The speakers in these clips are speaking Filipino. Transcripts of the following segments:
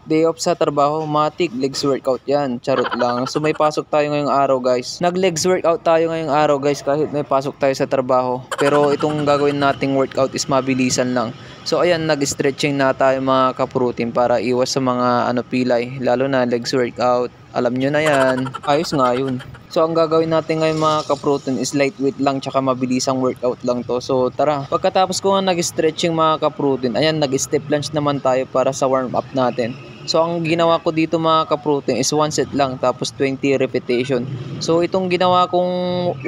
Day off sa trabaho, matik, legs workout yan. Charot lang. So may pasok tayo ngayong araw guys. Nag-legs workout tayo ngayong araw guys kahit may pasok tayo sa trabaho. Pero itong gagawin nating workout is mabilisan lang. So ayan, nag-stretching na tayo mga kaprotein para iwas sa mga pilay. Lalo na legs workout. Alam nyo na yan. Ayos nga yun. So ang gagawin natin ngayon mga kaprotein is lightweight lang tsaka mabilisang workout lang to. So tara, pagkatapos ko nga nag-stretching mga kaprotein, ayan nag-step lunge naman tayo para sa warm up natin. So ang ginawa ko dito mga kaprotein is 1 set lang tapos 20 repetition. So itong ginawa kong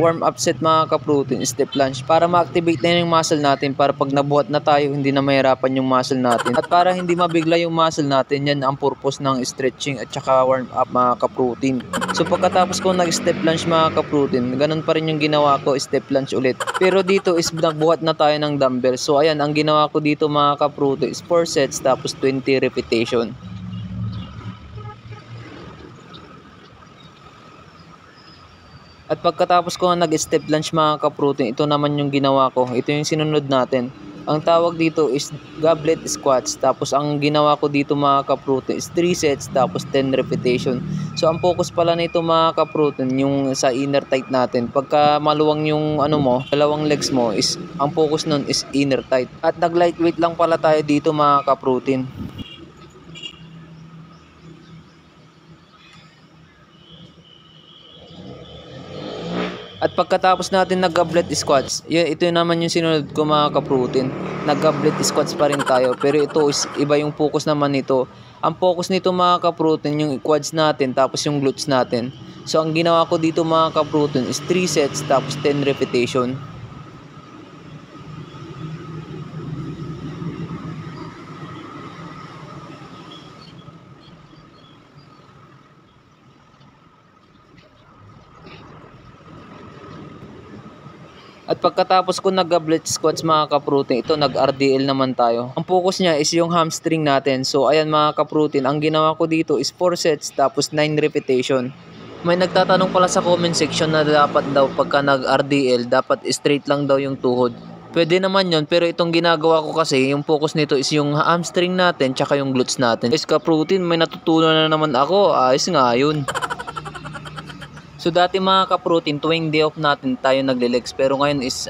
warm up set mga kaprotein is step lunge para ma-activate na yung muscle natin para pag nabuhat na tayo hindi na mahirapan yung muscle natin. At para hindi mabigla yung muscle natin, yan ang purpose ng stretching at saka warm up mga kaprotein. So pagkatapos ko nag-step lunge mga kaprotein, ganun pa rin yung ginawa ko, step lunge ulit. Pero dito is nagbuhat na tayo ng dumbbell. So ayan, ang ginawa ko dito mga kaprotein is 4 sets tapos 20 repetition. At pagkatapos ko nag-step lunge mga kaprotein, ito naman yung ginawa ko. Ito yung sinunod natin. Ang tawag dito is goblet squats. Tapos ang ginawa ko dito mga kaprotein is 3 sets tapos 10 repetition. So ang focus pala nito mga kaprotein yung sa inner tight natin. Pagka maluwang yung dalawang legs mo is ang focus nun is inner tight. At nag lightweight lang pala tayo dito mga kaprotein. At pagkatapos natin nag-goblet squats, ito naman yung sinunod ko mga kaprotein. Nag-goblet squats pa rin tayo, pero ito is iba yung focus naman nito. Ang focus nito mga kaprotein yung quads natin tapos yung glutes natin. So ang ginawa ko dito mga kaprotein is 3 sets tapos 10 repetition. At pagkatapos ko nag-goblet squats mga kaprotein, ito nag-RDL naman tayo. Ang focus niya is yung hamstring natin. So ayan mga kaprotein, ang ginawa ko dito is 4 sets tapos 9 repetition. May nagtatanong pala sa comment section na dapat daw pagka nag-RDL, dapat straight lang daw yung tuhod. Pwede naman yun, pero itong ginagawa ko kasi, yung focus nito is yung hamstring natin tsaka yung glutes natin. Guys kaprotein, may natutunan na naman ako. Ayos nga yun. So dati mga kaprotein, tuwing day off natin tayo nagle-legs, pero ngayon is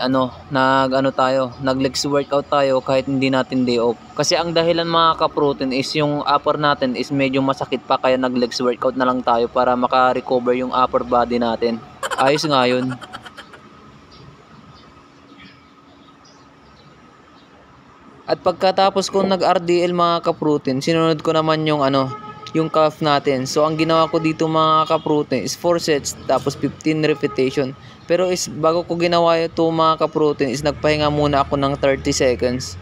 nag-legs workout tayo kahit hindi natin day off. Kasi ang dahilan mga kaprotein is yung upper natin is medyo masakit pa, kaya nag-legs workout na lang tayo para maka-recover yung upper body natin. Ayos nga yun. At pagkatapos kong nag-RDL mga kaprotein, sinunod ko naman yung calf natin. So ang ginawa ko dito mga kaprotein is 4 sets tapos 15 repetition. Pero is bago ko ginawa ito mga kaprotein is nagpahinga muna ako ng 30 seconds.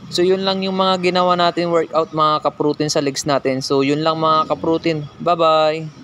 So yun lang yung mga ginawa natin workout mga kaprotein sa legs natin. So yun lang mga kaprotein. Bye bye!